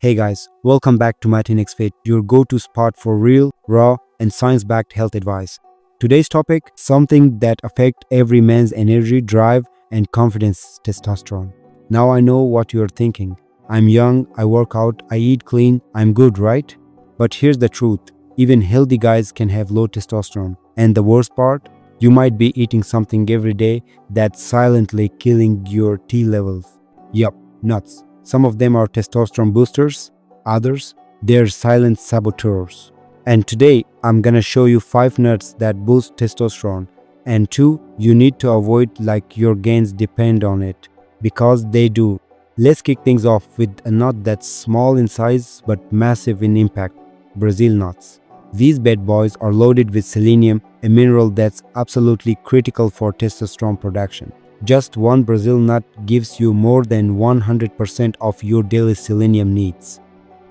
Hey guys, welcome back to Matinix Fit, your go-to spot for real, raw, and science-backed health advice. Today's topic, something that affects every man's energy, drive, and confidence, testosterone. Now I know what you're thinking. I'm young, I work out, I eat clean, I'm good, right? But here's the truth. Even healthy guys can have low testosterone. And the worst part? You might be eating something every day that's silently killing your T levels. Yup, nuts. Some of them are testosterone boosters, others, they're silent saboteurs. And today, I'm gonna show you 5 nuts that boost testosterone, and 2 you need to avoid like your gains depend on it. Because they do. Let's kick things off with a nut that's small in size but massive in impact, Brazil nuts. These bad boys are loaded with selenium, a mineral that's absolutely critical for testosterone production. Just one Brazil nut gives you more than 100% of your daily selenium needs.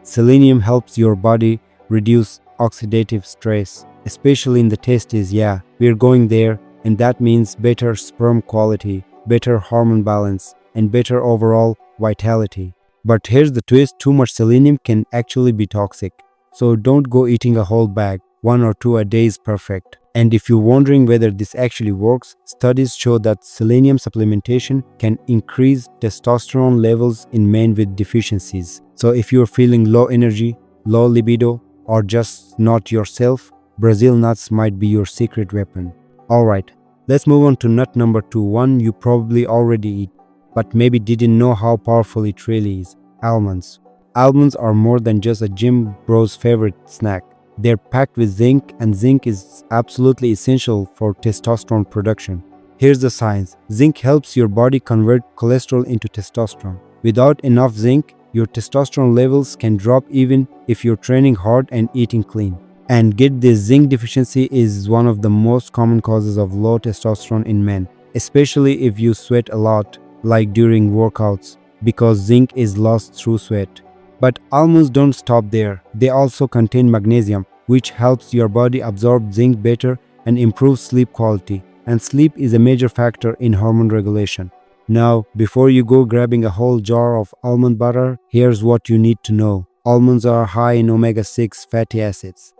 Selenium helps your body reduce oxidative stress, especially in the testes. Yeah, we're going there, and that means better sperm quality, better hormone balance, and better overall vitality. But here's the twist, too much selenium can actually be toxic. So don't go eating a whole bag, 1 or 2 a day is perfect. And if you're wondering whether this actually works, studies show that selenium supplementation can increase testosterone levels in men with deficiencies. So if you're feeling low energy, low libido, or just not yourself, Brazil nuts might be your secret weapon. Alright, let's move on to nut number 2, one you probably already eat, but maybe didn't know how powerful it really is, almonds. Almonds are more than just a gym bro's favorite snack. They're packed with zinc, and zinc is absolutely essential for testosterone production. Here's the science. Zinc helps your body convert cholesterol into testosterone. Without enough zinc, your testosterone levels can drop even if you're training hard and eating clean. And get this, zinc deficiency is one of the most common causes of low testosterone in men, especially if you sweat a lot, like during workouts, because zinc is lost through sweat. But almonds don't stop there. They also contain magnesium, which helps your body absorb zinc better and improves sleep quality. And sleep is a major factor in hormone regulation. Now, before you go grabbing a whole jar of almond butter, here's what you need to know. Almonds are high in omega-6 fatty acids.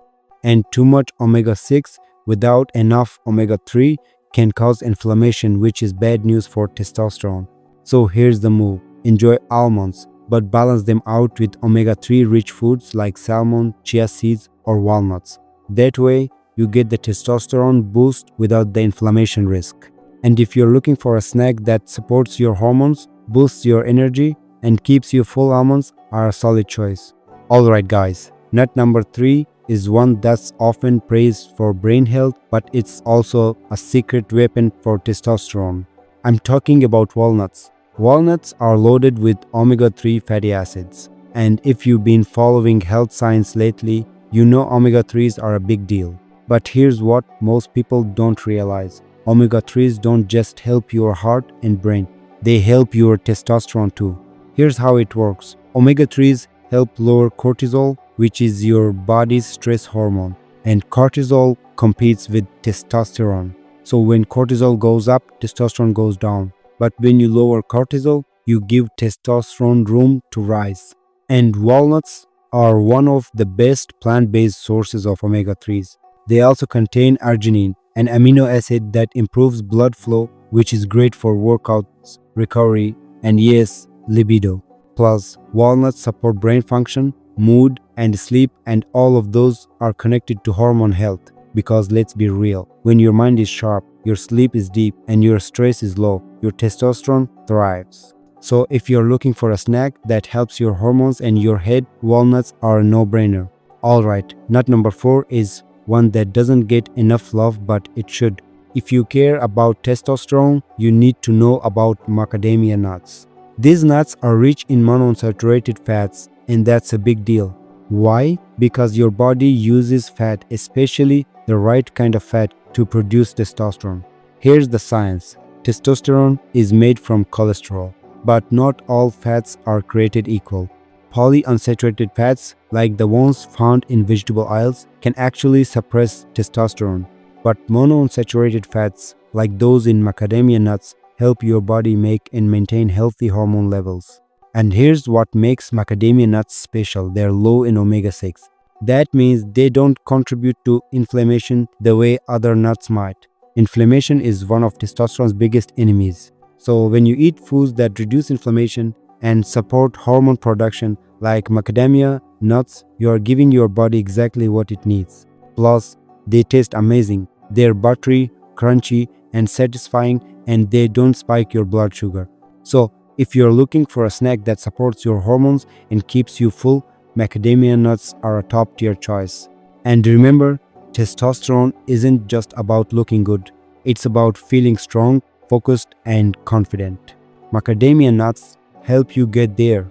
And too much omega-6 without enough omega-3 can cause inflammation, which is bad news for testosterone. So here's the move. Enjoy almonds, but balance them out with omega-3 rich foods like salmon, chia seeds, or walnuts. That way, you get the testosterone boost without the inflammation risk. And if you're looking for a snack that supports your hormones, boosts your energy, and keeps you full, almonds are a solid choice. Alright guys, nut number 3 is one that's often praised for brain health, but it's also a secret weapon for testosterone. I'm talking about walnuts. Walnuts are loaded with omega-3 fatty acids. And if you've been following health science lately, you know omega-3s are a big deal. But here's what most people don't realize. Omega-3s don't just help your heart and brain. They help your testosterone too. Here's how it works. Omega-3s help lower cortisol, which is your body's stress hormone. And cortisol competes with testosterone. So when cortisol goes up, testosterone goes down. But when you lower cortisol, you give testosterone room to rise. And walnuts are one of the best plant-based sources of omega-3s. They also contain arginine, an amino acid that improves blood flow, which is great for workouts, recovery, and yes, libido. Plus, walnuts support brain function, mood, and sleep, and all of those are connected to hormone health. Because let's be real, when your mind is sharp, your sleep is deep, and your stress is low, your testosterone thrives. So if you're looking for a snack that helps your hormones and your head, walnuts are a no-brainer. Alright, nut number 4 is one that doesn't get enough love, but it should. If you care about testosterone, you need to know about macadamia nuts. These nuts are rich in monounsaturated fats, and that's a big deal. Why? Because your body uses fat, especially the right kind of fat, to produce testosterone. Here's the science. Testosterone is made from cholesterol, but not all fats are created equal. Polyunsaturated fats, like the ones found in vegetable oils, can actually suppress testosterone. But monounsaturated fats, like those in macadamia nuts, help your body make and maintain healthy hormone levels. And here's what makes macadamia nuts special: they're low in omega 6. That means they don't contribute to inflammation the way other nuts might. Inflammation is one of testosterone's biggest enemies. So, when you eat foods that reduce inflammation and support hormone production, like macadamia nuts, you are giving your body exactly what it needs. Plus, they taste amazing. They're buttery, crunchy, and satisfying, and they don't spike your blood sugar. So, if you're looking for a snack that supports your hormones and keeps you full, macadamia nuts are a top tier choice. And remember, testosterone isn't just about looking good, it's about feeling strong, focused, and confident. Macadamia nuts help you get there.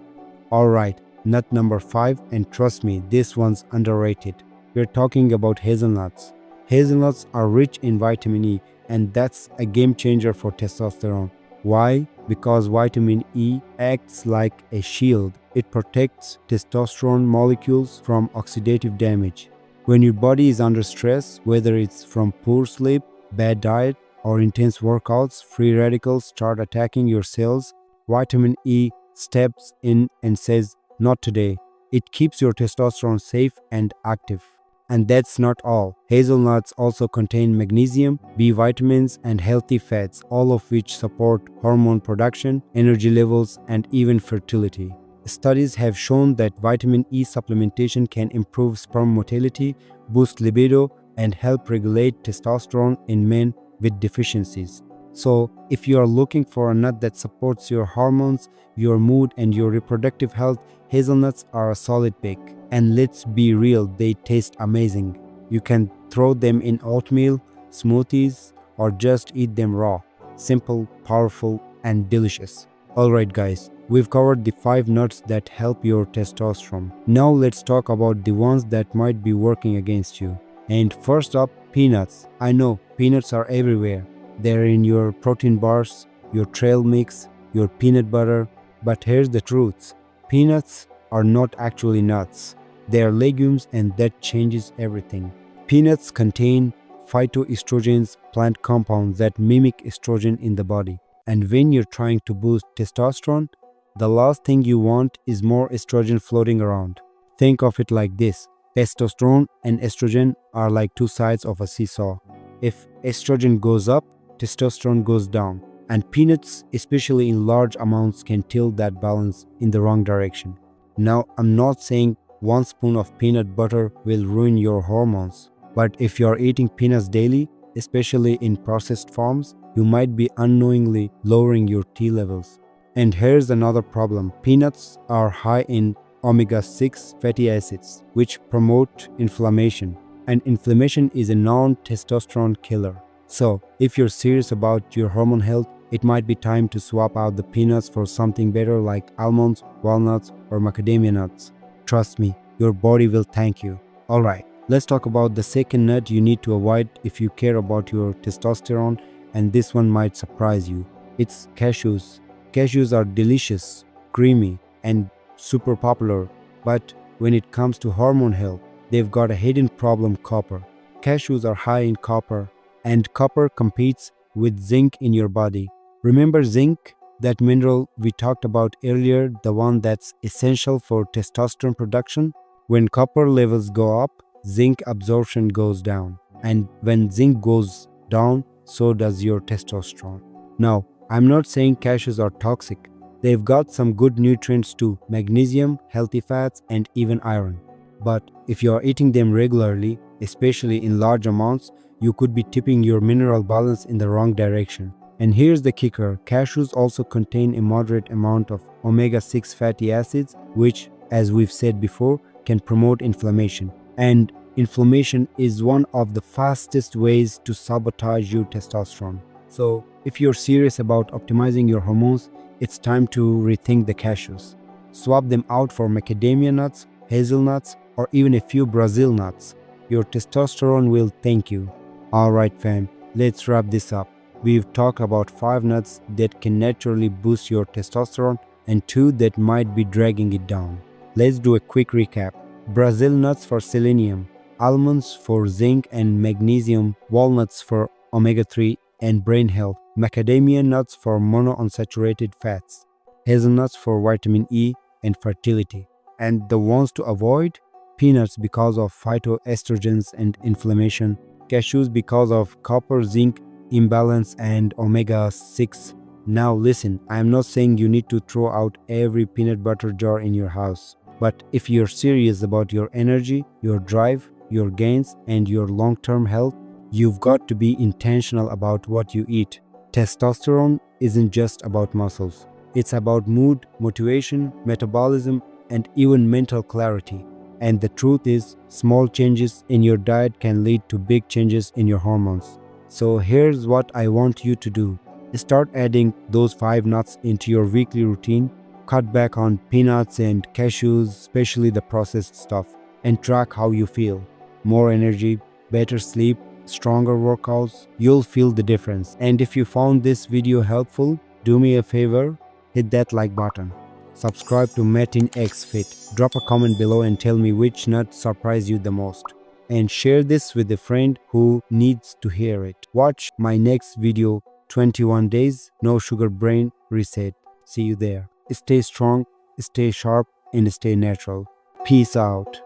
Alright, nut number 5, and trust me, this one's underrated. We're talking about hazelnuts. Hazelnuts are rich in vitamin E, and that's a game changer for testosterone. Why? Because vitamin E acts like a shield. It protects testosterone molecules from oxidative damage. When your body is under stress, whether it's from poor sleep, bad diet, or intense workouts, free radicals start attacking your cells. Vitamin E steps in and says, "Not today." It keeps your testosterone safe and active. And that's not all. Hazelnuts also contain magnesium, B vitamins, and healthy fats, all of which support hormone production, energy levels, and even fertility. Studies have shown that vitamin E supplementation can improve sperm motility, boost libido, and help regulate testosterone in men with deficiencies. So, if you are looking for a nut that supports your hormones, your mood, and your reproductive health, hazelnuts are a solid pick. And let's be real, they taste amazing. You can throw them in oatmeal, smoothies, or just eat them raw. Simple, powerful, and delicious. Alright guys, we've covered the 5 nuts that help your testosterone. Now let's talk about the ones that might be working against you. And first up, peanuts. I know, peanuts are everywhere. They're in your protein bars, your trail mix, your peanut butter. But here's the truth. Peanuts are not actually nuts. They are legumes, and that changes everything. Peanuts contain phytoestrogens, plant compounds that mimic estrogen in the body. And when you're trying to boost testosterone, the last thing you want is more estrogen floating around. Think of it like this. Testosterone and estrogen are like two sides of a seesaw. If estrogen goes up, testosterone goes down. And peanuts, especially in large amounts, can tilt that balance in the wrong direction. Now, I'm not saying 1 spoon of peanut butter will ruin your hormones. But if you're eating peanuts daily, especially in processed forms, you might be unknowingly lowering your T levels. And here's another problem. Peanuts are high in omega 6 fatty acids, which promote inflammation. And inflammation is a known testosterone killer. So, if you're serious about your hormone health, it might be time to swap out the peanuts for something better like almonds, walnuts, or macadamia nuts. Trust me, your body will thank you. Alright, let's talk about the second nut you need to avoid if you care about your testosterone, and this one might surprise you. It's cashews. Cashews are delicious, creamy, and super popular, but when it comes to hormone health, they've got a hidden problem: copper. Cashews are high in copper, and copper competes with zinc in your body. Remember zinc? That mineral we talked about earlier, the one that's essential for testosterone production? When copper levels go up, zinc absorption goes down. And when zinc goes down, so does your testosterone. Now, I'm not saying cashews are toxic. They've got some good nutrients too: magnesium, healthy fats, and even iron. But if you are eating them regularly, especially in large amounts, you could be tipping your mineral balance in the wrong direction. And here's the kicker: cashews also contain a moderate amount of omega 6 fatty acids, which, as we've said before, can promote inflammation. And inflammation is one of the fastest ways to sabotage your testosterone. So, if you're serious about optimizing your hormones, it's time to rethink the cashews. Swap them out for macadamia nuts, hazelnuts, or even a few Brazil nuts. Your testosterone will thank you. Alright fam, let's wrap this up. We've talked about 5 nuts that can naturally boost your testosterone and 2 that might be dragging it down. Let's do a quick recap. Brazil nuts for selenium, almonds for zinc and magnesium, walnuts for omega 3 and brain health, macadamia nuts for monounsaturated fats, hazelnuts for vitamin E and fertility. And the ones to avoid: peanuts because of phytoestrogens and inflammation, cashews because of copper zinc imbalance and omega 6. Now listen, I am not saying you need to throw out every peanut butter jar in your house. But if you're serious about your energy, your drive, your gains, and your long term health, you've got to be intentional about what you eat. Testosterone isn't just about muscles, it's about mood, motivation, metabolism, and even mental clarity. And the truth is, small changes in your diet can lead to big changes in your hormones. So here's what I want you to do: start adding those 5 nuts into your weekly routine. Cut back on peanuts and cashews, especially the processed stuff, and track how you feel. More energy, better sleep, stronger workouts, you'll feel the difference. And if you found this video helpful, do me a favor, hit that like button. Subscribe to Metin X Fit. Drop a comment below and tell me which nut surprised you the most. And share this with a friend who needs to hear it. Watch my next video, 21 days, no sugar brain reset. See you there. Stay strong, stay sharp, and stay natural. Peace out.